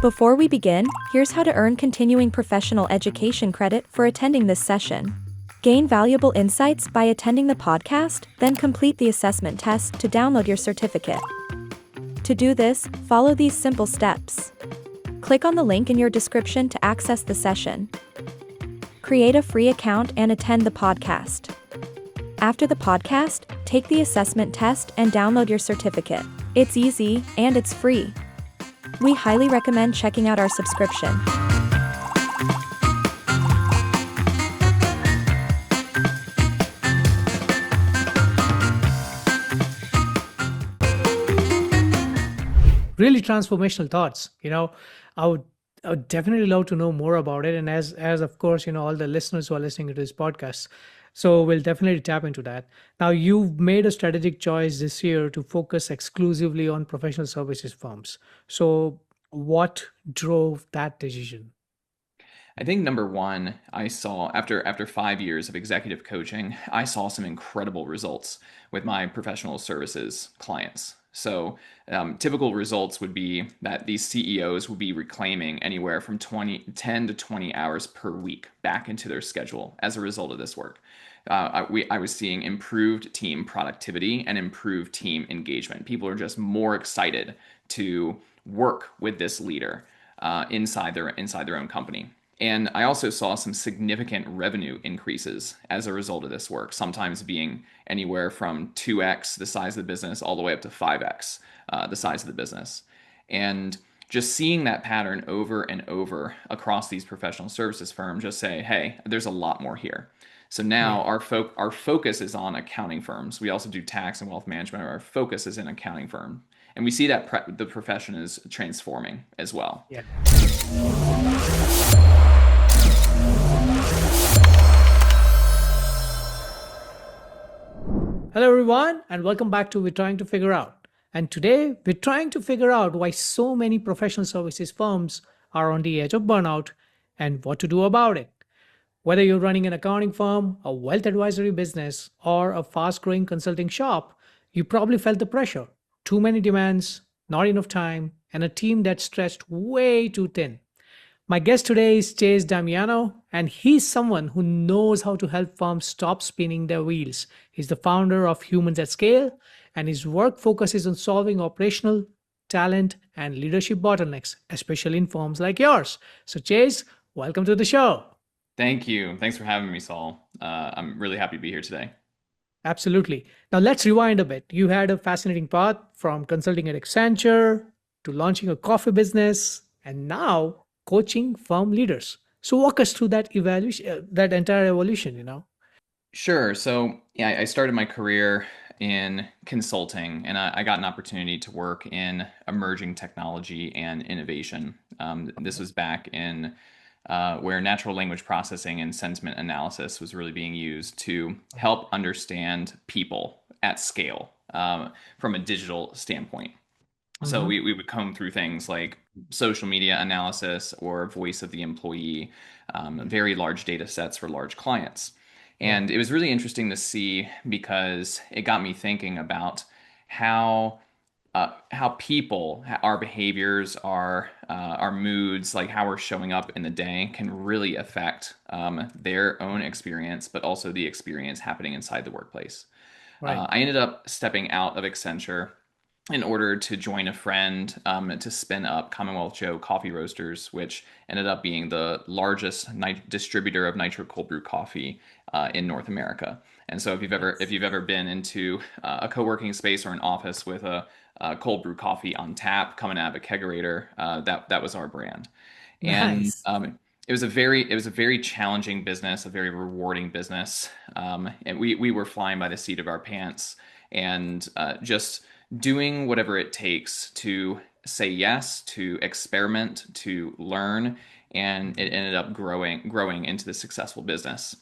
Before we begin, here's how to earn continuing professional education credit for attending this session. Gain valuable insights by attending the podcast, then complete the assessment test to download your certificate. To do this, follow these simple steps. Click on the link in your description to access the session. Create a free account and attend the podcast. After the podcast, take the assessment test and download your certificate. It's easy, and it's free. We highly recommend checking out our subscription. Really transformational thoughts. I would definitely love to know more about it. And as of course, all the listeners who are listening to this podcast. So we'll definitely tap into that. Now, you've made a strategic choice this year to focus exclusively on professional services firms. So what drove that decision? I think number one, I saw after 5 years of executive coaching, I saw some incredible results with my professional services clients. So typical results would be that these CEOs would be reclaiming anywhere from 10 to 20 hours per week back into their schedule as a result of this work. I was seeing improved team productivity and improved team engagement. People are just more excited to work with this leader inside their own company. And I also saw some significant revenue increases as a result of this work, sometimes being anywhere from 2x the size of the business all the way up to 5x the size of the business. And just seeing that pattern over and over across these professional services firms just say, hey, there's a lot more here. So now our focus is on accounting firms. We also do tax and wealth management. Our focus is in accounting firm. And we see that the profession is transforming as well. Yeah. Hello, everyone, and welcome back to We're Trying to Figure Out. And today, we're trying to figure out why so many professional services firms are on the edge of burnout and what to do about it. Whether you're running an accounting firm, a wealth advisory business, or a fast-growing consulting shop, you probably felt the pressure. Too many demands, not enough time, and a team that's stretched way too thin. My guest today is Damiano, and he's someone who knows how to help firms stop spinning their wheels. He's the founder of Humans at Scale, and his work focuses on solving operational, talent, and leadership bottlenecks, especially in firms like yours. So Chase, welcome to the show. Thank you. Thanks for having me, Saul. I'm really happy to be here today. Absolutely. Now let's rewind a bit. You had a fascinating path from consulting at Accenture to launching a coffee business and now coaching firm leaders. So walk us through that evaluation, that entire evolution. Sure. So yeah, I started my career in consulting, and I got an opportunity to work in emerging technology and innovation. This was back in where natural language processing and sentiment analysis was really being used to help understand people at scale from a digital standpoint. So we would comb through things like social media analysis or voice of the employee, very large data sets for large clients. And it was really interesting to see because it got me thinking about how people, our behaviors, our moods, like how we're showing up in the day, can really affect their own experience, but also the experience happening inside the workplace. Right. I ended up stepping out of Accenture in order to join a friend to spin up Commonwealth Joe Coffee Roasters, which ended up being the largest distributor of nitro cold brew coffee in North America. And so if you've ever been into a co-working space or an office with a cold brew coffee on tap coming out of a kegerator, that was our brand. Nice. And it was a very challenging business, a very rewarding business. And we were flying by the seat of our pants and just doing whatever it takes to say yes, to experiment, to learn, and it ended up growing into the successful business.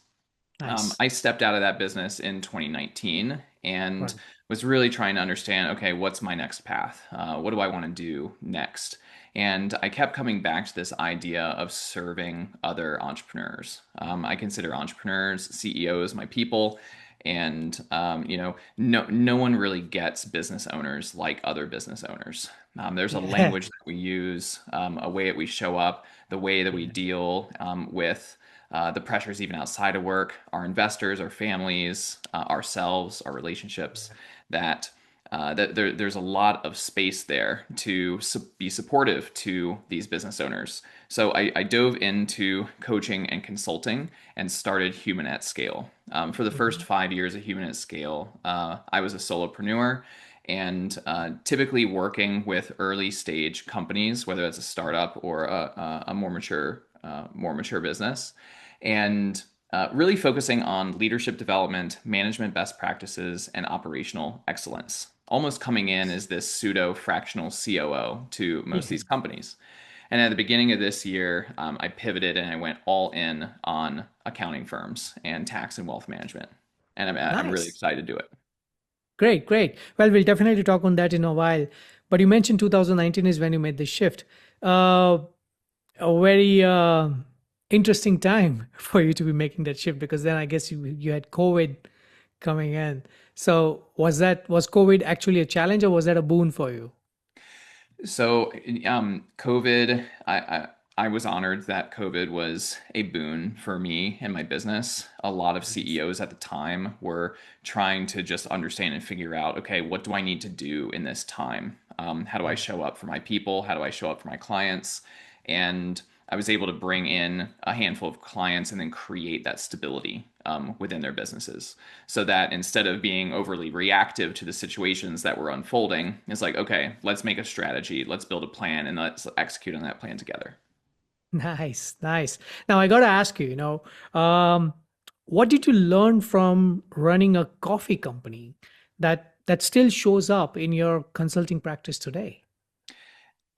Nice. I stepped out of that business in 2019 and Right. was really trying to understand, okay, what's my next path? What do I want to do next? And I kept coming back to this idea of serving other entrepreneurs. I consider entrepreneurs, CEOs, my people. And no one really gets business owners like other business owners. There's a Yeah. language that we use, a way that we show up, the way that we Yeah. deal with the pressures even outside of work, our investors, our families, ourselves, our relationships. That there's a lot of space there to be supportive to these business owners. So I dove into coaching and consulting and started Human at Scale. For the first Mhm. 5 years of Human at Scale, I was a solopreneur and typically working with early stage companies, whether it's a startup or a more mature business, and really focusing on leadership development, management best practices, and operational excellence. Almost coming in as this pseudo fractional COO to most of these companies. And at the beginning of this year, I pivoted and I went all in on accounting firms and tax and wealth management. And I'm really Nice. excited to do it. Great, great. Well, we'll definitely talk on that in a while. But you mentioned 2019 is when you made the shift. Uh, a very interesting time for you to be making that shift, because then I guess you had COVID coming in. So was COVID actually a challenge, or was that a boon for you? So, COVID, I was honored that COVID was a boon for me and my business. A lot of Nice. CEOs at the time were trying to just understand and figure out, okay, what do I need to do in this time? How do I Yeah. show up for my people? How do I show up for my clients? And I was able to bring in a handful of clients and then create that stability within their businesses so that instead of being overly reactive to the situations that were unfolding, it's like, okay, let's make a strategy, let's build a plan, and let's execute on that plan together. Nice, nice. Now I got to ask you, um, what did you learn from running a coffee company that still shows up in your consulting practice today?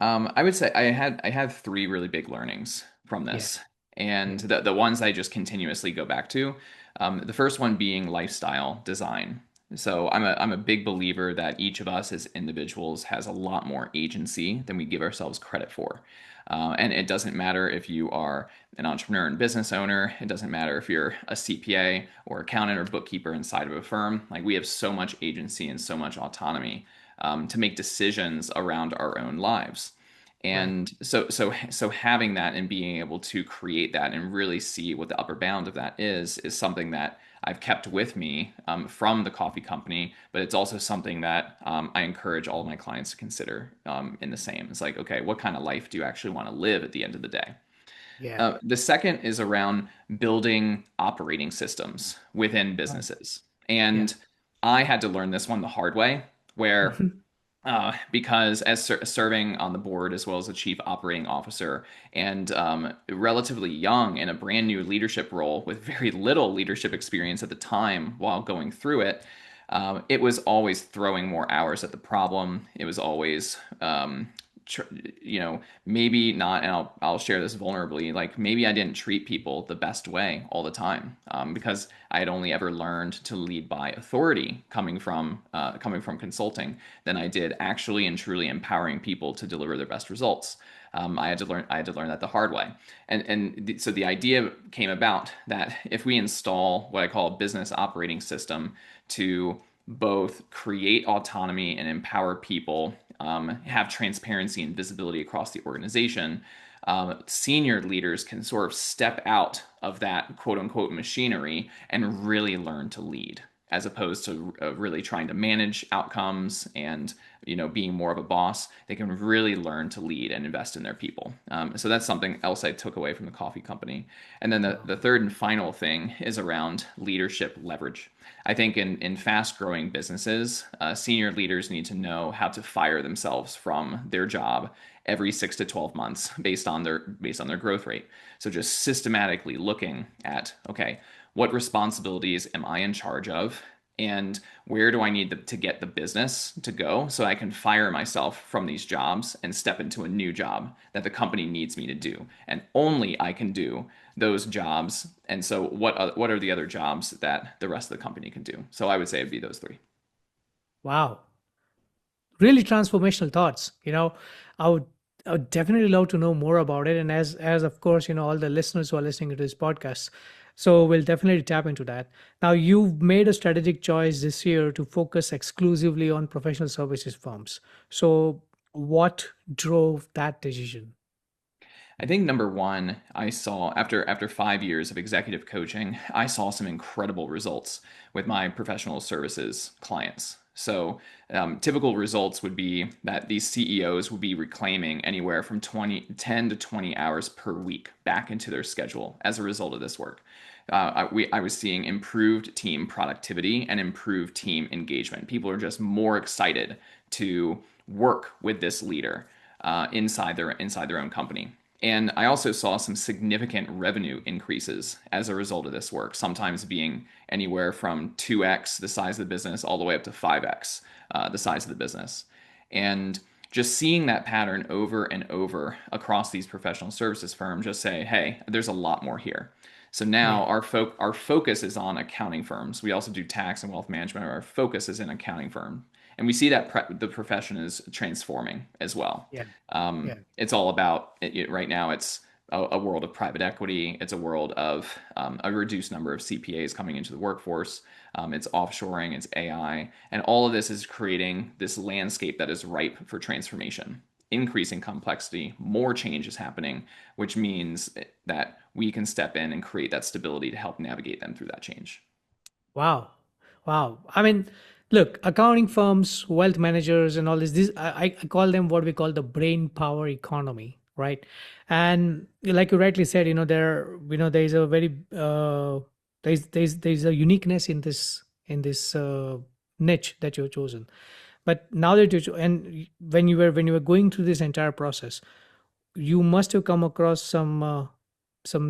I would say I had three really big learnings from Yeah, this, and yeah. the ones I just continuously go back to. The first one being lifestyle design. So I'm a big believer that each of us as individuals has a lot more agency than we give ourselves credit for. And it doesn't matter if you are an entrepreneur and business owner. It doesn't matter if you're a CPA or accountant or bookkeeper inside of a firm. Like we have so much agency and so much autonomy to make decisions around our own lives. Right. And so having that and being able to create that and really see what the upper bound of that is something that I've kept with me from the coffee company, but it's also something that I encourage all of my clients to consider in the same. It's like, okay, what kind of life do you actually want to live at the end of the day? Yeah. The second is around building operating systems within Right. businesses. Yeah. And I had to learn this one the hard way, where Mhm. because as serving on the board as well as a chief operating officer and relatively young in a brand new leadership role with very little leadership experience at the time while going through it, it was always throwing more hours at the problem. It was always tr- maybe not, and I'll share this vulnerably, like maybe I didn't treat people the best way all the time because I had only ever learned to lead by authority coming from consulting than I did actually and truly empowering people to deliver their best results. I had to learn that the hard way, so the idea came about that if we install what I call a business operating system to both create autonomy and empower people, have transparency and visibility across the organization, senior leaders can sort of step out of that quote unquote machinery and really learn to lead as opposed to really trying to manage outcomes and being more of a boss. They can really learn to lead and invest in their people. So that's something else I took away from the coffee company. And then the third and final thing is around leadership leverage. I think in fast growing businesses, senior leaders need to know how to fire themselves from their job every 6 to 12 months based on their growth rate. So just systematically looking at, okay, what responsibilities am I in charge of? And where do I need to get the business to go so I can fire myself from these jobs and step into a new job that the company needs me to do? And only I can do those jobs. And so, what are the other jobs that the rest of the company can do? So, I would say it'd be those three. Wow. Really transformational thoughts. I would definitely love to know more about it. And as of course, all the listeners who are listening to this podcast, So we'll definitely tap into that. Now, you've made a strategic choice this year to focus exclusively on professional services firms. So, what drove that decision? I think number one, I saw after 5 years of executive coaching, I saw some incredible results with my professional services clients. So typical results would be that these CEOs would be reclaiming anywhere from 10 to 20 hours per week back into their schedule as a result of this work. I was seeing improved team productivity and improved team engagement. People are just more excited to work with this leader inside their own company. And I also saw some significant revenue increases as a result of this work, sometimes being anywhere from 2x the size of the business all the way up to 5x the size of the business. And just seeing that pattern over and over across these professional services firms, just say, hey, there's a lot more here. So now Yeah. our focus is on accounting firms. We also do tax and wealth management. Our focus is in accounting firm, and we see that the profession is transforming as well. Yeah. Yeah. It's all about right now. It's a world of private equity. It's a world of a reduced number of CPAs coming into the workforce. It's offshoring. It's AI, and all of this is creating this landscape that is ripe for transformation. Increasing complexity, more change is happening, which means that we can step in and create that stability to help navigate them through that change. Wow. Wow. I mean, look, accounting firms, wealth managers, and all this, I call them what we call the brain power economy, right? And like you rightly said, there's a very, there's a uniqueness in this niche that you've chosen. But now that and when you were going through this entire process, you must have come across some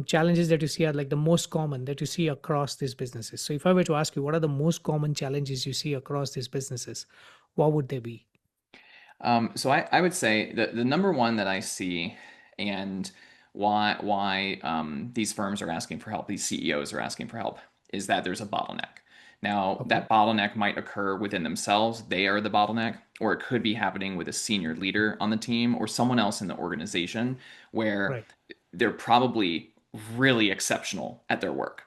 challenges that you see are like the most common that you see across these businesses. So if I were to ask you, what are the most common challenges you see across these businesses, what would they be? So I would say that the number one that I see, and why these firms are asking for help, these CEOs are asking for help, is that there's a bottleneck. Now, Okay. that bottleneck might occur within themselves. They are the bottleneck, or it could be happening with a senior leader on the team or someone else in the organization where Right. they're probably really exceptional at their work.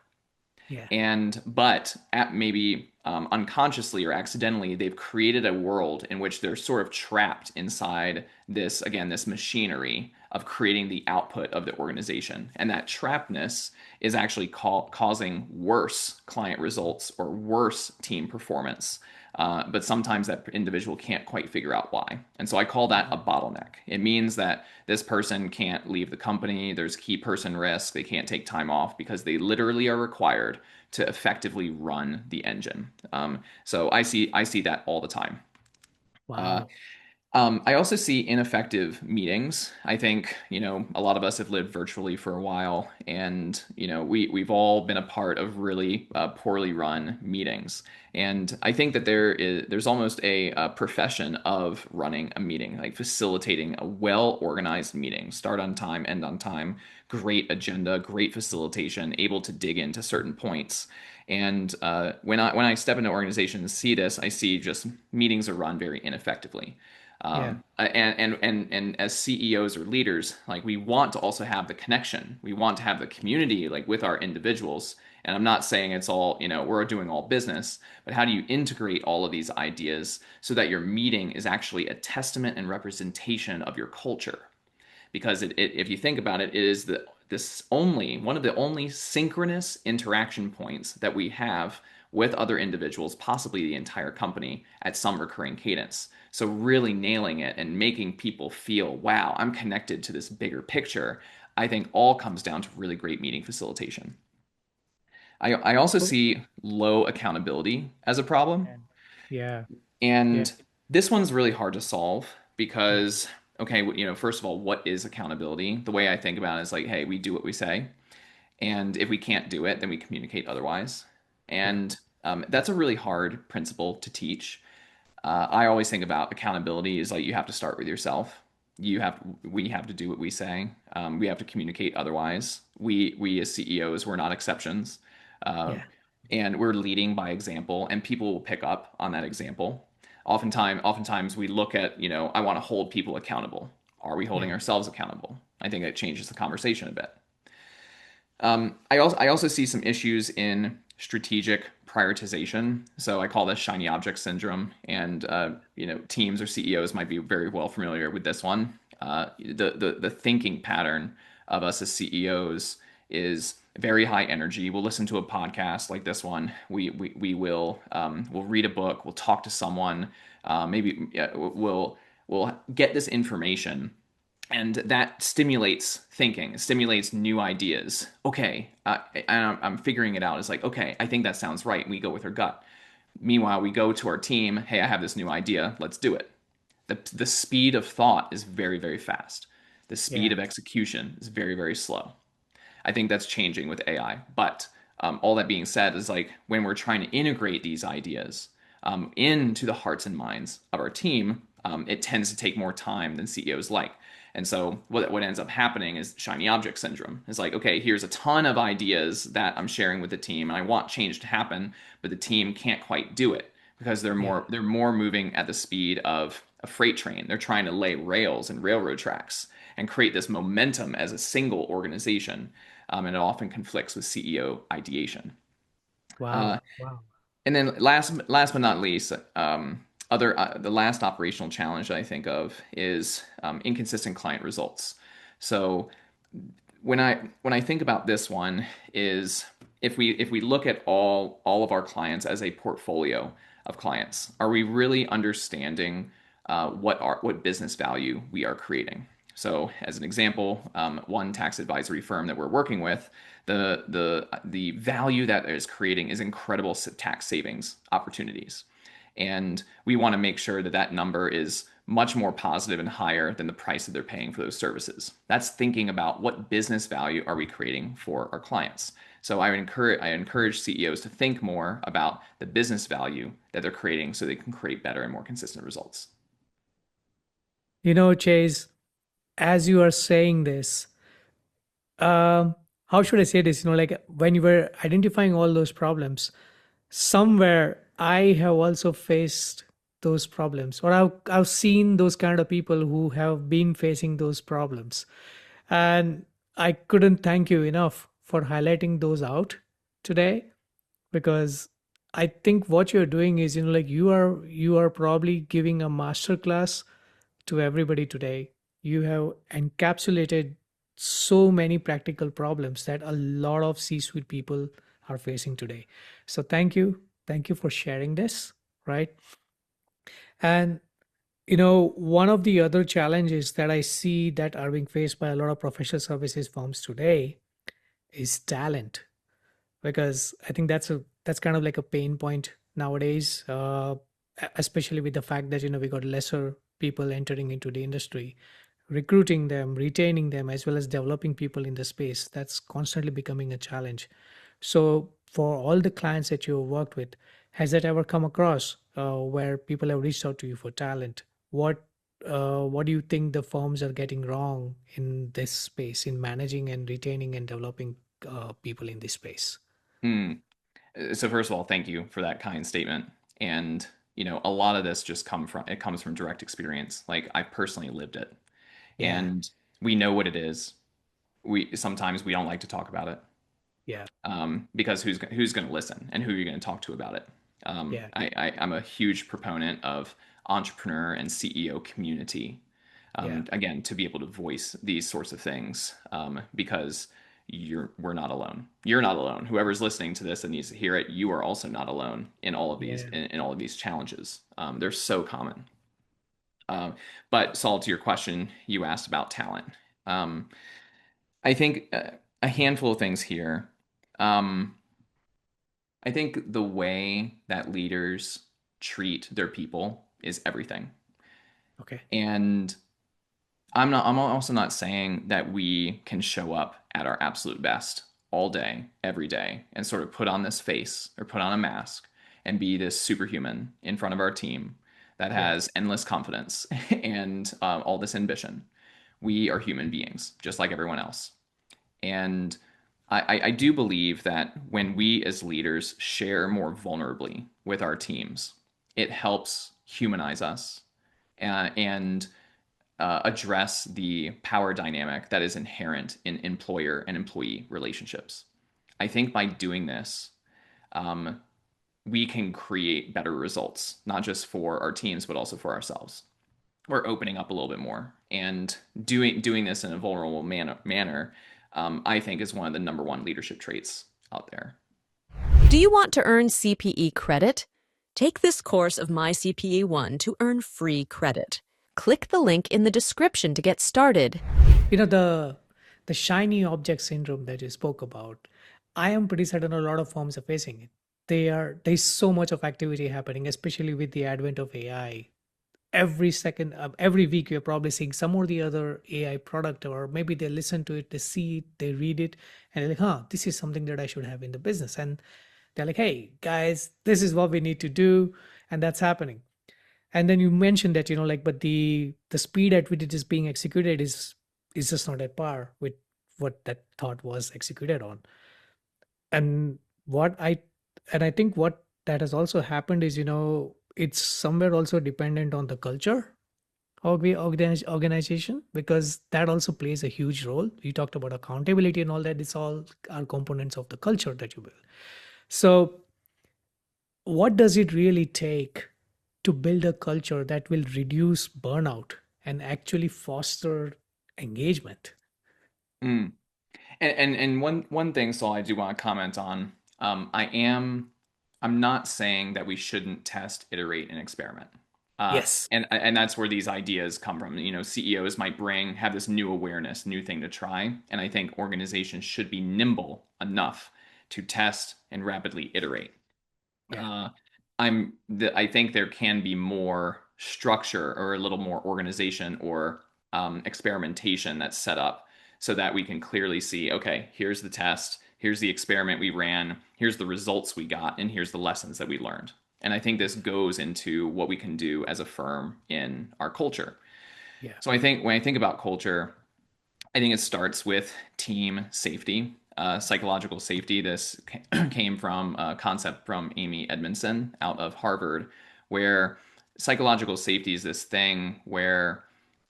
Yeah. And but at maybe unconsciously or accidentally, they've created a world in which they're sort of trapped inside this, again, this machinery of creating the output of the organization. And that trappedness is actually causing worse client results or worse team performance. But sometimes that individual can't quite figure out why. And so I call that a bottleneck. It means that this person can't leave the company. There's key person risk. They can't take time off because they literally are required to effectively run the engine. So I see that all the time. Uh, Wow. I also see ineffective meetings. I think, a lot of us have lived virtually for a while, and, we've all been a part of really poorly run meetings. And I think that there's almost a profession of running a meeting, like facilitating a well organized meeting, start on time, end on time, great agenda, great facilitation, able to dig into certain points. And when I step into organizations and see this, I see just meetings are run very ineffectively. Yeah. And as CEOs or leaders, like we want to also have the connection. We want to have the community, like with our individuals. And I'm not saying it's all, we're doing all business, but how do you integrate all of these ideas so that your meeting is actually a testament and representation of your culture? Because if you think about it, it is this only one of the only synchronous interaction points that we have with other individuals, possibly the entire company, at some recurring cadence. So really nailing it and making people feel, wow, I'm connected to this bigger picture, I think all comes down to really great meeting facilitation. I also Oh, see low accountability as a problem. man. Yeah. Yeah. And this one's really hard to solve Yeah. because, okay, first of all, what is accountability? The way I think about it is like, hey, we do what we say. And if we can't do it, then we communicate otherwise. Yeah. And that's a really hard principle to teach. I always think about accountability is like you have to start with yourself. We have to do what we say. We have to communicate otherwise. We as CEOs, we're not exceptions. Uh, Yeah. and we're leading by example, and people will pick up on that example. Oftentimes we look at, I want to hold people accountable. Are we holding Yeah. ourselves accountable? I think that changes the conversation a bit. I also see some issues in strategic prioritization. So I call this shiny object syndrome, and teams or CEOs might be very well familiar with this one. The thinking pattern of us as CEOs is very high energy. We'll listen to a podcast like this one. We will we'll read a book. We'll talk to someone. Maybe we'll get this information, and that stimulates thinking. It stimulates new ideas. Okay, I'm figuring it out. It's like, okay, I think that sounds right. We go with our gut. Meanwhile, we go to our team. Hey, I have this new idea. Let's do it. The speed of thought is very, very fast. The speed Yeah. of execution is very, very slow. I think that's changing with AI. But all that being said, is like when we're trying to integrate these ideas into the hearts and minds of our team, it tends to take more time than CEOs like. And so what ends up happening is shiny object syndrome. It's like, okay, here's a ton of ideas that I'm sharing with the team, and I want change to happen, but the team can't quite do it because Yeah. they're more moving at the speed of a freight train. They're trying to lay rails and railroad tracks and create this momentum as a single organization, and it often conflicts with CEO ideation. Uh, Wow. Wow. and then last but not least, other the last operational challenge that I think of is inconsistent client results. So when I think about this one, is if we look at all of our clients as a portfolio of clients, are we really understanding what business value we are creating? So, as an example, one tax advisory firm that we're working with, the value that it is creating is incredible tax savings opportunities, and we want to make sure that that number is much more positive and higher than the price that they're paying for those services. That's thinking about what business value are we creating for our clients. So I encourage CEOs to think more about the business value that they're creating so they can create better and more consistent results. Chase, as you are saying this, um, how should I say this? Like when you were identifying all those problems, somewhere I have also faced those problems, or I've seen those kind of people who have been facing those problems. And I couldn't thank you enough for highlighting those out today, because I think what you're doing is, like you are probably giving a master class to everybody today. You have encapsulated so many practical problems that a lot of C-suite people are facing today. So thank you. Thank you for sharing this, right? And one of the other challenges that I see that are being faced by a lot of professional services firms today is talent, because I think that's kind of like a pain point nowadays, especially with the fact that we got lesser people entering into the industry. Recruiting them, retaining them, as well as developing people in the space, that's constantly becoming a challenge. So, for all the clients that you've worked with, has that ever come across where people have reached out to you for talent? What do you think the firms are getting wrong in this space, in managing and retaining and developing people in this space? Hmm. So first of all, thank you for that kind statement. And a lot of this just comes from direct experience. Like I personally lived it, Yeah, and we know what it is. We sometimes we don't like to talk about it, yeah, because who's going to listen, and who are you going to talk to about it? yeah, I'm a huge proponent of entrepreneur and CEO community. yeah, Again, to be able to voice these sorts of things, because we're not alone. You're not alone. Whoever's listening to this and needs to hear it, you are also not alone in all of these yeah. in all of these challenges. They're so common. But Saul, to your question, you asked about talent. Um, I think a handful of things here. Um, I think the way that leaders treat their people is everything. Okay. And I'm also not saying that we can show up at our absolute best all day, every day, and sort of put on this face or put on a mask and be this superhuman in front of our team that Yeah, has endless confidence and all this ambition. We are human beings, just like everyone else. And I do believe that when we as leaders share more vulnerably with our teams, it helps humanize us, and address the power dynamic that is inherent in employer and employee relationships. I think by doing this, um, we can create better results, not just for our teams, but also for ourselves. We're opening up a little bit more, and doing this in a vulnerable manner, I think is one of the number one leadership traits out there. Do you want to earn CPE credit? Take this course of MyCPE 1 to earn free credit. Click the link in the description to get started. The shiny object syndrome that you spoke about, I am pretty certain a lot of firms are facing it. There's so much of activity happening, especially with the advent of AI. Every second, every week, you're probably seeing some or the other AI product, or maybe they listen to it, they see it, they read it, and they're like, huh, this is something that I should have in the business. And they're like, hey, guys, this is what we need to do. And that's happening. And then you mentioned that, but the speed at which it is being executed is just not at par with what that thought was executed on. And what I and I think what that has also happened is, it's somewhere also dependent on the culture of the organization, because that also plays a huge role. You talked about accountability and all that. It's all are components of the culture that you build. So what does it really take to build a culture that will reduce burnout and actually foster engagement? Mm. And one thing, Saul, I do want to comment on. I'm not saying that we shouldn't test, iterate, and experiment. Yes. And that's where these ideas come from. CEOs might have this new awareness, new thing to try, and I think organizations should be nimble enough to test and rapidly iterate. Yeah. I think there can be more structure or a little more organization or experimentation that's set up so that we can clearly see, okay, here's the test, here's the experiment we ran, here's the results we got, and here's the lessons that we learned. And I think this goes into what we can do as a firm in our culture. Yeah. So I think when I think about culture, I think it starts with team safety, psychological safety. This came from a concept from Amy Edmondson out of Harvard, where psychological safety is this thing where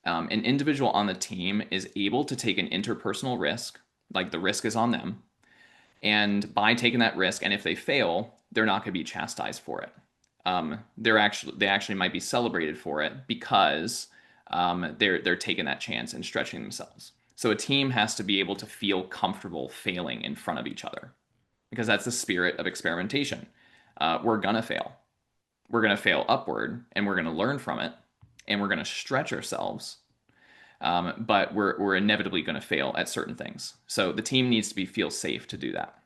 an individual on the team is able to take an interpersonal risk, like the risk is on them. And by taking that risk, and if they fail, they're not going to be chastised for it. They actually might be celebrated for it because they're taking that chance and stretching themselves. So a team has to be able to feel comfortable failing in front of each other, because that's the spirit of experimentation. We're gonna fail. We're gonna fail upward, and we're gonna learn from it, and we're gonna stretch ourselves. But we're inevitably going to fail at certain things. So the team needs to feel safe to do that.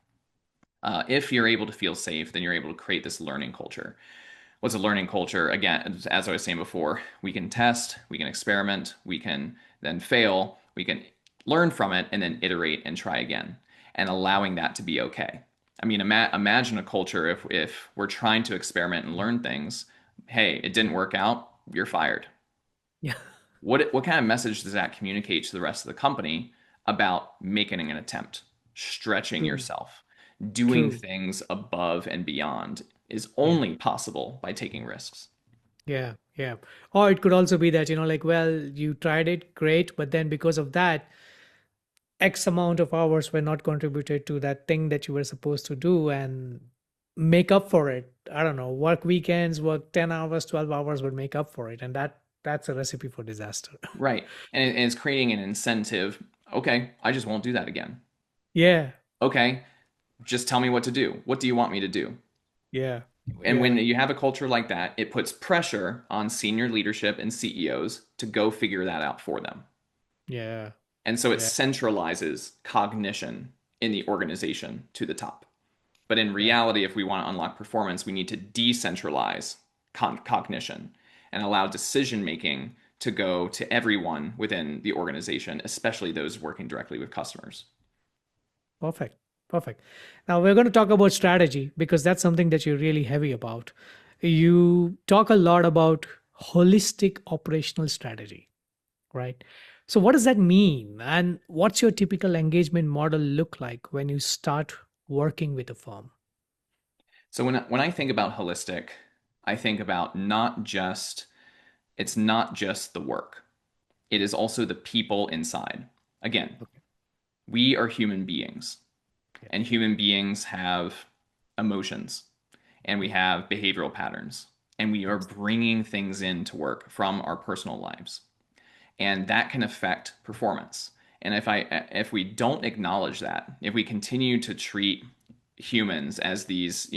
If you're able to feel safe, then you're able to create this learning culture. What's a learning culture? Again, as I was saying before, we can test, we can experiment, we can then fail, we can learn from it, and then iterate and try again, and allowing that to be okay. I mean, imagine a culture if we're trying to experiment and learn things. Hey, it didn't work out, you're fired. Yeah. What kind of message does that communicate to the rest of the company about making an attempt, stretching True. yourself, doing True. things above and beyond is only possible by taking risks. Yeah, yeah. Or it could also be that, well, you tried it, great, but then because of that, X amount of hours were not contributed to that thing that you were supposed to do, and make up for it. I don't know, work weekends, work 10 hours, 12 hours would make up for it. And that's a recipe for disaster. Right. And it's creating an incentive. Okay, I just won't do that again. Yeah, Okay, just tell me what to do. What do you want me to do? yeah, And when yeah, you have a culture like that, it puts pressure on senior leadership and CEOs to go figure that out for them. yeah, And so it yeah, centralizes cognition in the organization to the top. But in yeah. reality, if we want to unlock performance, we need to decentralize cognition and allow decision making to go to everyone within the organization, especially those working directly with customers. Perfect. Perfect. Now we're going to talk about strategy, because that's something that you're really heavy about. You talk a lot about holistic operational strategy, right? So what does that mean? And what's your typical engagement model look like when you start working with a firm? So when I think about holistic, I think about it's not just the work. it is also the people inside. Again, Okay. we are human beings, Yeah. and human beings have emotions, and we Yeah. have behavioral patterns, and we are Yes. bringing things into work from our personal lives, and that can affect performance. And if we don't acknowledge that, if we continue to treat humans as these,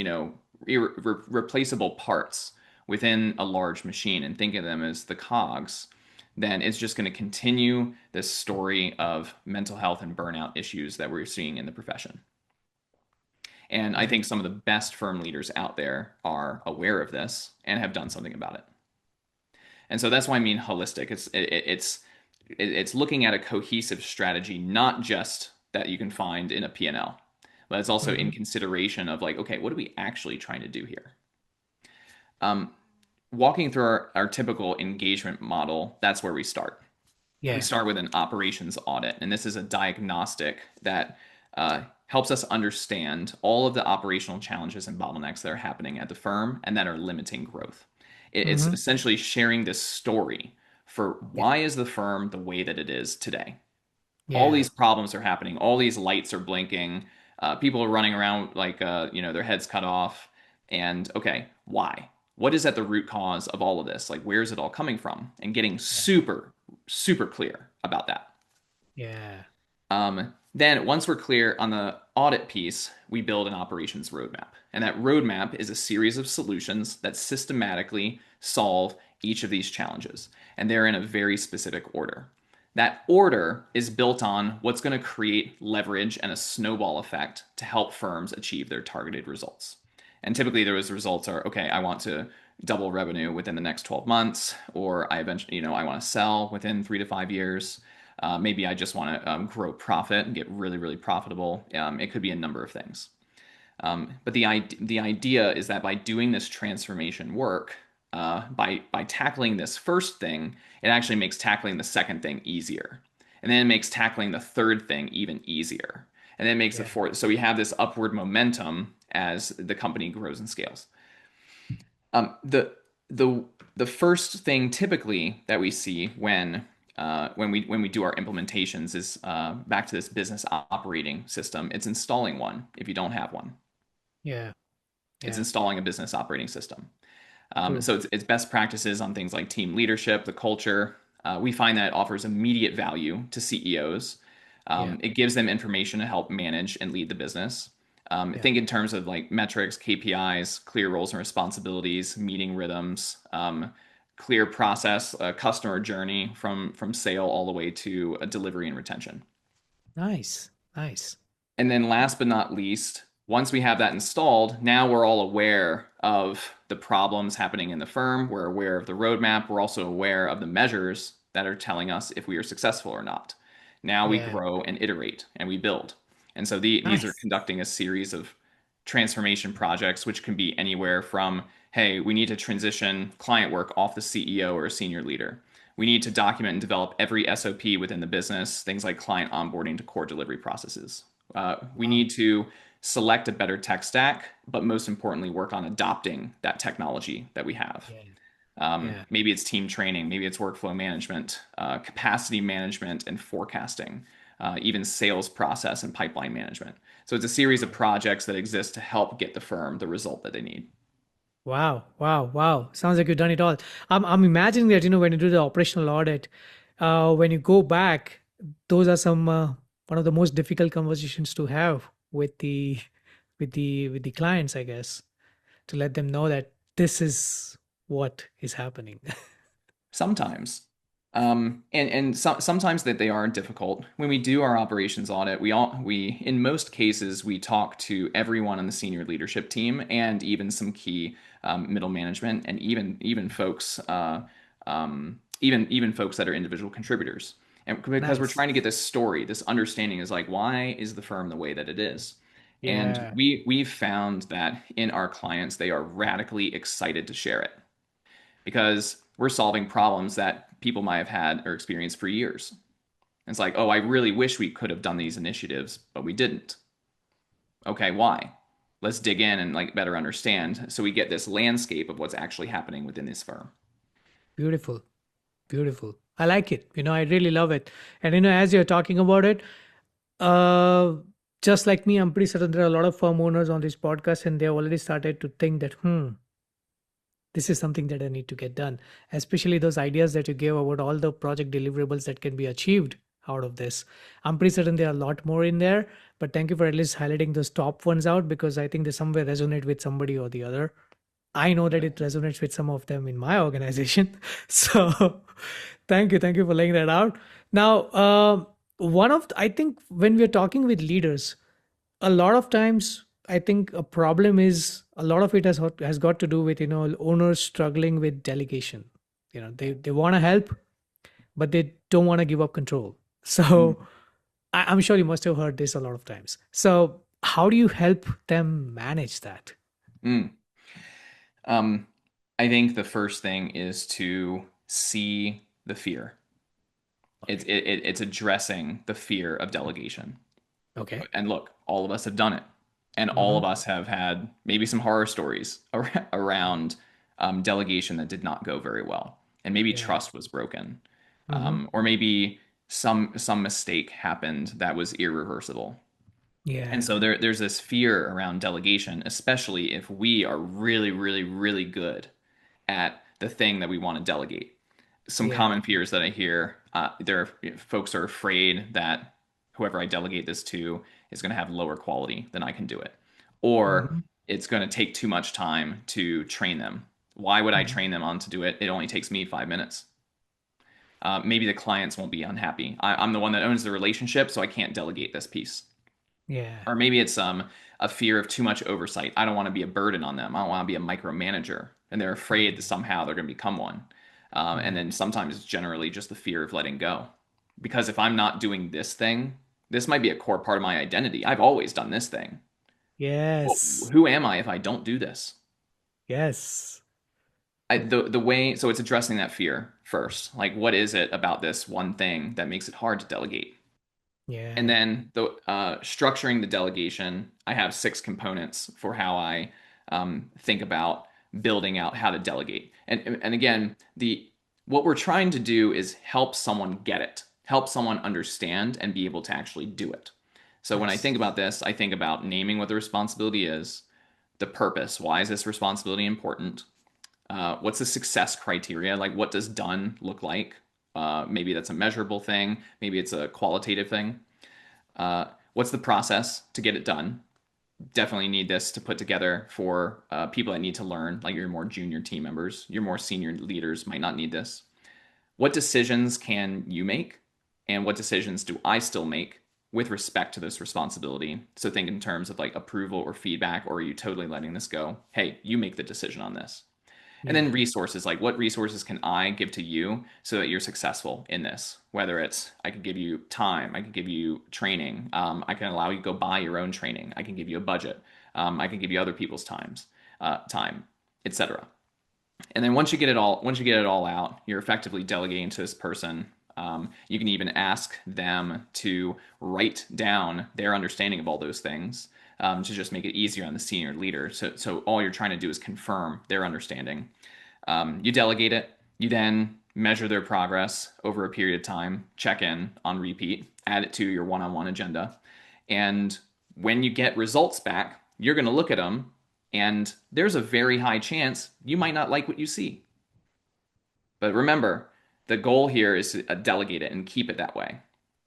replaceable parts within a large machine and think of them as the cogs, then it's just going to continue this story of mental health and burnout issues that we're seeing in the profession. And I think Right. some of the best firm leaders out there are aware of this and have done something about it. And so that's why I mean holistic. It's looking at a cohesive strategy, not just that you can find in a P&L, but it's also in Mm-hmm. consideration of like, okay, what are we actually trying to do here? Um, Walking through our typical engagement model, that's where we start. We Yeah. start with an operations audit, and this is a diagnostic that helps us understand all of the operational challenges and bottlenecks that are happening at the firm and that are limiting growth. It's Mm-hmm. essentially sharing this story for Yeah. why is the firm the way that it is today. All Yeah. these problems are happening. All these lights are blinking. People are running around like their heads cut off. And okay, why? What is at the root cause of all of this? Like, where is it all coming from? And getting Yeah. super, super clear about that. Yeah. Then, once we're clear on the audit piece, we build an operations roadmap. And that roadmap is a series of solutions that systematically solve each of these challenges. And they're in a very specific order. That order is built on what's going to create leverage and a snowball effect to help firms achieve their targeted results. And typically, those results are okay, I want to double revenue within the next 12 months, or I eventually, I want to sell within 3 to 5 years. Maybe I just want to grow profit and get really, really profitable. It could be a number of things. But the idea is that by doing this transformation work, by tackling this first thing, it actually makes tackling the second thing easier, and then it makes tackling the third thing even easier, and then it makes the Yeah. fourth. So we have this upward momentum as the company grows and scales. Um, the the the first thing typically that we see when we do our implementations is back to this business operating system. It's installing one if you don't have one. Yeah. It's Yeah. installing a business operating system. True. So it's best practices on things like team leadership, the culture. We find that it offers immediate value to CEOs. Yeah. It gives them information to help manage and lead the business. Yeah. Think in terms of like metrics, KPIs, clear roles and responsibilities, meeting rhythms, clear process, customer journey from sale all the way to delivery and retention. Nice. Nice. And then last but not least, once we have that installed, now we're all aware of the problems happening in the firm. We're aware of the roadmap. We're also aware of the measures that are telling us if we are successful or not. Now we Yeah. grow and iterate and we build. And so these are Nice. conducting a series of transformation projects, which can be anywhere from, hey, we need to transition client work off the CEO or a senior leader. We need to document and develop every SOP within the business, things like client onboarding to core delivery processes. We Wow. need to select a better tech stack, but most importantly, work on adopting that technology that we have. Yeah. Yeah. Maybe it's team training, maybe it's workflow management, capacity management and forecasting, even sales process and pipeline management. So it's a series of projects that exist to help get the firm the result that they need. Wow, wow, wow. Sounds like you've done it all. I'm imagining that, when you do the operational audit, when you go back, those are some one of the most difficult conversations to have with the clients, I guess, to let them know that this is what is happening. Sometimes. Sometimes that they are difficult. When we do our operations audit, we in most cases we talk to everyone on the senior leadership team and even some key middle management and even folks even folks that are individual contributors. And because we're Nice. trying to get this story, this understanding is like, why is the firm the way that it is? And Yeah. we've found that in our clients, they are radically excited to share it because we're solving problems that people might have had or experienced for years. And it's like, oh, I really wish we could have done these initiatives, but we didn't. Okay, why? Let's dig in and like better understand so we get this landscape of what's actually happening within this firm. Beautiful. Beautiful. I like it. I really love it. And as you're talking about it, uh, just like me, I'm pretty certain there are a lot of firm owners on this podcast, and they already started to think that, this is something that I need to get done. Especially those ideas that you gave about all the project deliverables that can be achieved out of this. I'm pretty certain there are a lot more in there, but thank you for at least highlighting those top ones out, because I think they somewhere resonate with somebody or the other. I know that it resonates with some of them in my organization. So thank you for laying that out. Now, I think when we're talking with leaders, a lot of times I think a problem is a lot of it has got to do with owners struggling with delegation. They want to help, but they don't want to give up control. Mm. So I'm sure you must have heard this a lot of times. So how do you help them manage that? Mm. Um, I think the first thing is to see the fear. It's addressing the fear of delegation. Okay. And look, all of us have done it, and all of Mm-hmm. us have had maybe some horror stories around delegation that did not go very well, and maybe Yeah. trust was broken, Mm-hmm. or maybe some mistake happened that was irreversible. And Yeah. so there's this fear around delegation, especially if we are really, really, really good at the thing that we want to delegate. Some Yeah. common fears that I hear, folks are afraid that whoever I delegate this to is going to have lower quality than I can do it, or Mm-hmm. it's going to take too much time to train them. Why would I Mm-hmm. train them on to do it? It only takes me 5 minutes. Maybe the clients won't be unhappy. I'm the one that owns the relationship, so I can't delegate this piece. Yeah. Or maybe it's a fear of too much oversight. I don't want to be a burden on them. I don't want to be a micromanager, and they're afraid that somehow they're going to become one. And Mm-hmm. then sometimes it's generally just the fear of letting go, because if I'm not doing this thing, this might be a core part of my identity. I've always done this thing. Well, Yes. who am I if I don't do this? Yes. The way, so it's addressing that fear first. Like, what is it about this one thing that makes it hard to delegate? And Yeah. then the structuring the delegation, I have 6 components for how I think about building out how to delegate. And again, the what we're trying to do is help someone get it, help someone understand and be able to actually do it. So when I Nice. think about this, I think about naming what the responsibility is, the purpose. Why is this responsibility important? What's the success criteria? Like, what does done look like? Maybe that's a measurable thing. Maybe it's a qualitative thing. What's the process to get it done? Definitely need this to put together for people that need to learn, like your more junior team members. Your more senior leaders might not need this. What decisions can you make? And what decisions do I still make with respect to this responsibility? So think in terms of like approval or feedback, or are you totally letting this go? Hey, you make the decision on this. And then Yeah. resources, like what resources can I give to you so that you're successful in this? Whether it's I could give you time, I could give you training, I can allow you to go buy your own training, I can give you a budget, I can give you other people's time, etc. And then once you get it all out, you're effectively delegating to this person. You can even ask them to write down their understanding of all those things, to just make it easier on the senior leader. So all you're trying to do is confirm their understanding. You delegate it. You then measure their progress over a period of time, check in on repeat, add it to your one-on-one agenda. And when you get results back, you're going to look at them, and there's a very high chance you might not like what you see. But remember, the goal here is to delegate it and keep it that way.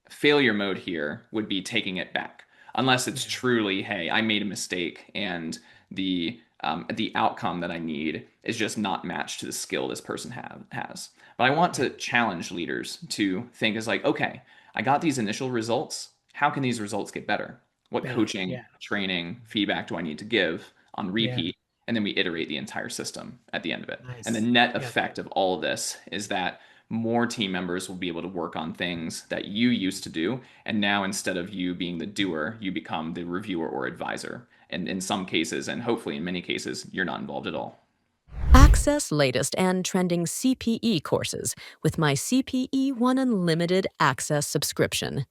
Failure mode here would be taking it back, unless it's Yeah. truly, hey, I made a mistake and the outcome that I need is just not matched to the skill this person has. But I want Yeah. to challenge leaders to think as like, okay, I got these initial results. How can these results get better? What Better. coaching, Yeah. training, feedback do I need to give on Yeah. repeat? And then we iterate the entire system at the end of it. And the Nice. net Yeah. effect of all of this is that more team members will be able to work on things that you used to do. And now, instead of you being the doer, you become the reviewer or advisor. And in some cases, and hopefully in many cases, you're not involved at all. Access latest and trending CPE courses with my CPE One Unlimited Access subscription.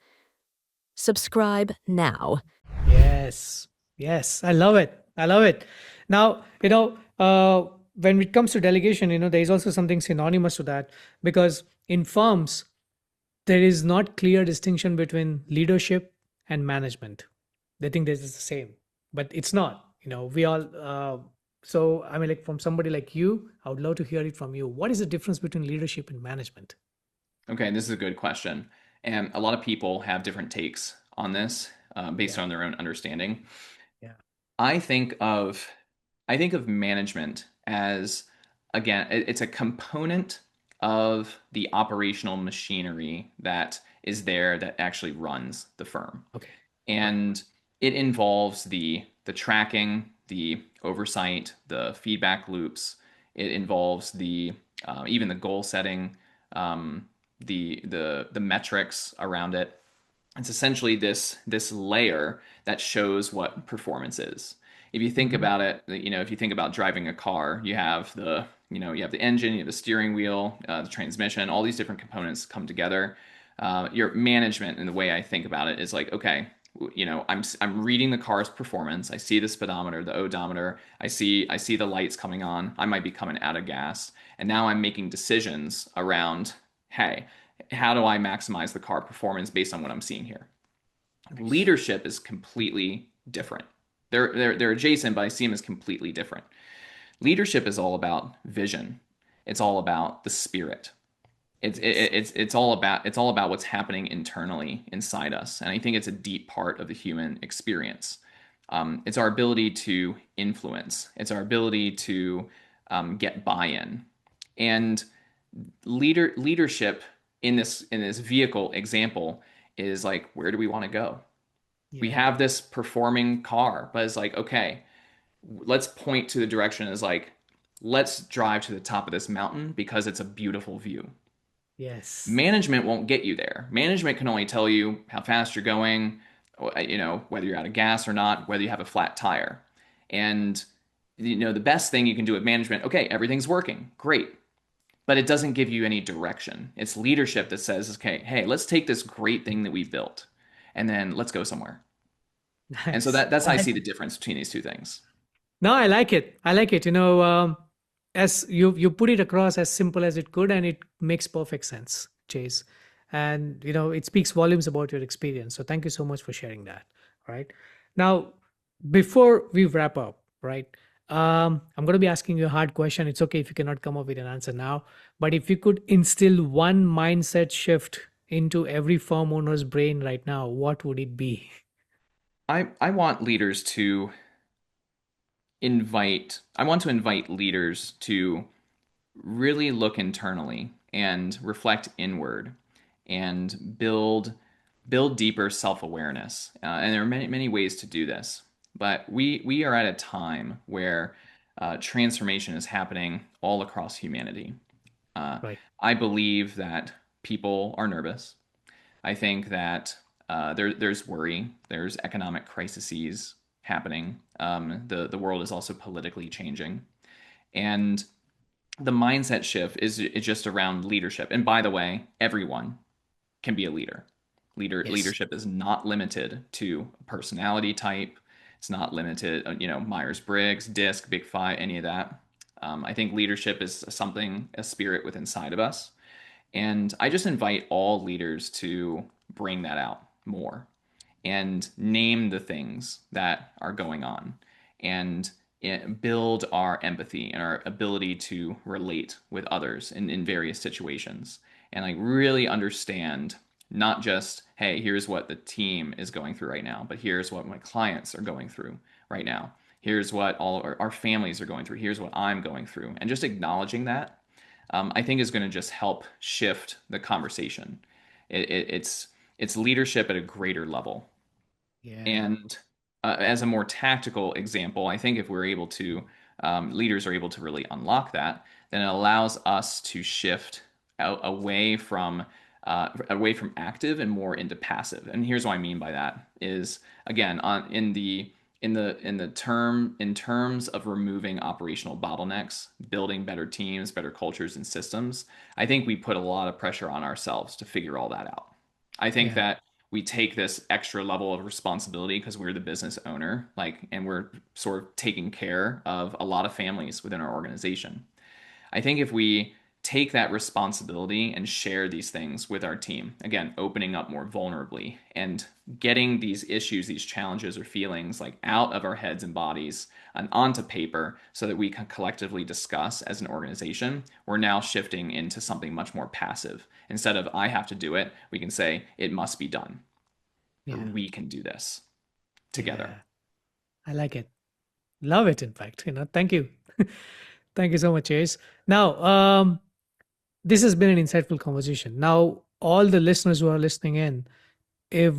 Subscribe now. Yes. Yes. I love it. I love it. Now, when it comes to delegation, there is also something synonymous to that, because in firms, there is not clear distinction between leadership and management. They think this is the same, but it's not. We all. So I mean, like from somebody like you, I would love to hear it from you. What is the difference between leadership and management? Okay, this is a good question. And a lot of people have different takes on this based Yeah, on their own understanding. yeah, I think of I think of management as, again, it's a component of the operational machinery that is there that actually runs the firm. okay, right, And it involves the tracking, the oversight, the feedback loops. It involves the even the goal setting, the metrics around it. It's essentially this layer that shows what performance is. If you think hmm, about it, if you think about driving a car, you have the engine, you have the steering wheel, the transmission, all these different components come together. Your management, and the way I think about it, is like, okay, I'm reading the car's performance. I see the speedometer, the odometer. I see the lights coming on. I might be coming out of gas, and now I'm making decisions around, hey, how do I maximize the car performance based on what I'm seeing here? nice. Leadership is completely different. They're adjacent, but I see them as completely different. Leadership is all about vision. It's all about the spirit. Yes, It's all about what's happening internally inside us, and I think it's a deep part of the human experience. It's our ability to influence. It's our ability to get buy-in, and leadership in this vehicle example is like, where do we want to go? We yeah, have this performing car, but it's like, okay, let's point to the direction as like, let's drive to the top of this mountain because it's a beautiful view. yes, Management won't get you there. Management can only tell you how fast you're going, whether you're out of gas or not, whether you have a flat tire. And the best thing you can do with management, okay, everything's working, great, but it doesn't give you any direction. It's leadership that says, okay, hey, let's take this great thing that we built and then let's go somewhere. And so nice. that's I how I like see the it. difference between these two things. No, I like it. I like it. As you put it across as simple as it could, and it makes perfect sense, Chase. And it speaks volumes about your experience. So thank you so much for sharing that. Right now, before we wrap up, right? I'm going to be asking you a hard question. It's okay if you cannot come up with an answer now, but if you could instill one mindset shift into every firm owner's brain right now, what would it be? I want leaders to I want to invite leaders to really look internally and reflect inward and build deeper self-awareness. And there are many ways to do this, but we are at a time where transformation is happening all across humanity. uh, Right. I believe that people are nervous. I think that there's worry, there's economic crises happening. The world is also politically changing, and the mindset shift is just around leadership. And by the way, everyone can be a leader. Yes. Leadership is not limited to a personality type. It's not limited, Myers Briggs, DISC, Big Five, any of that. I think leadership is something, a spirit within inside of us. And I just invite all leaders to bring that out more and name the things that are going on and build our empathy and our ability to relate with others in various situations, and like really understand not just, hey, here's what the team is going through right now, but here's what my clients are going through right now. Here's what all our families are going through. Here's what I'm going through. And just acknowledging that, I think, is going to just help shift the conversation. It's leadership at a greater level. Yeah. And as a more tactical example, I think if we're able to, leaders are able to really unlock that, then it allows us to shift away from active and more into passive. And here's what I mean by that is, again, in terms of removing operational bottlenecks, building better teams, better cultures and systems, I think we put a lot of pressure on ourselves to figure all that out. I think Yeah. that we take this extra level of responsibility because we're the business owner, like, and we're sort of taking care of a lot of families within our organization. I think if we take that responsibility and share these things with our team. Again, opening up more vulnerably and getting these issues, these challenges or feelings like out of our heads and bodies and onto paper so that we can collectively discuss as an organization. We're now shifting into something much more passive. Instead of I have to do it, we can say it must be done. Or Yeah. we can do this together. Yeah. I like it. Love it, in fact. Thank you. Thank you so much, Chase. Now, this has been an insightful conversation. Now, all the listeners who are listening in,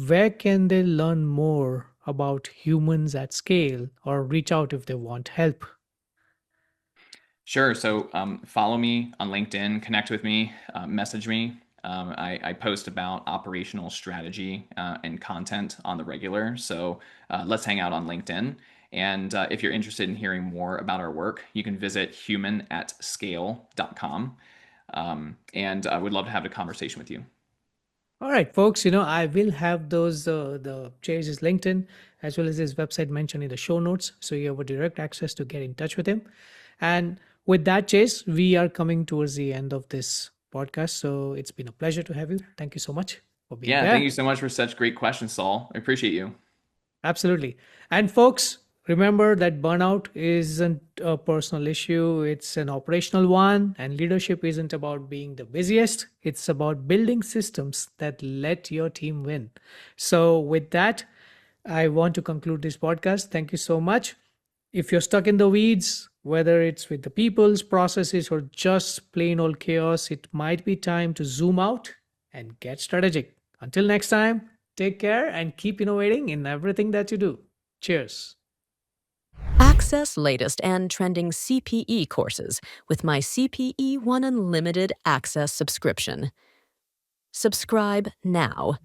where can they learn more about humans at scale or reach out if they want help? Sure. So follow me on LinkedIn, connect with me, message me. I post about operational strategy and content on the regular. So let's hang out on LinkedIn. And if you're interested in hearing more about our work, you can visit humanatscale.com. And I would love to have a conversation with you. All right, folks, I will have those, the Chase's LinkedIn as well as his website mentioned in the show notes. So you have a direct access to get in touch with him. And with that, Chase, we are coming towards the end of this podcast. So it's been a pleasure to have you. Thank you so much for being Yeah, there. thank you so much for such great questions, Saul. I appreciate you. Absolutely. And folks, remember that burnout isn't a personal issue, it's an operational one. And leadership isn't about being the busiest, it's about building systems that let your team win. So, with that, I want to conclude this podcast. Thank you so much. If you're stuck in the weeds, whether it's with the people's processes or just plain old chaos, it might be time to zoom out and get strategic. Until next time, take care and keep innovating in everything that you do. Cheers. Access latest and trending CPE courses with my CPE One Unlimited Access subscription. Subscribe now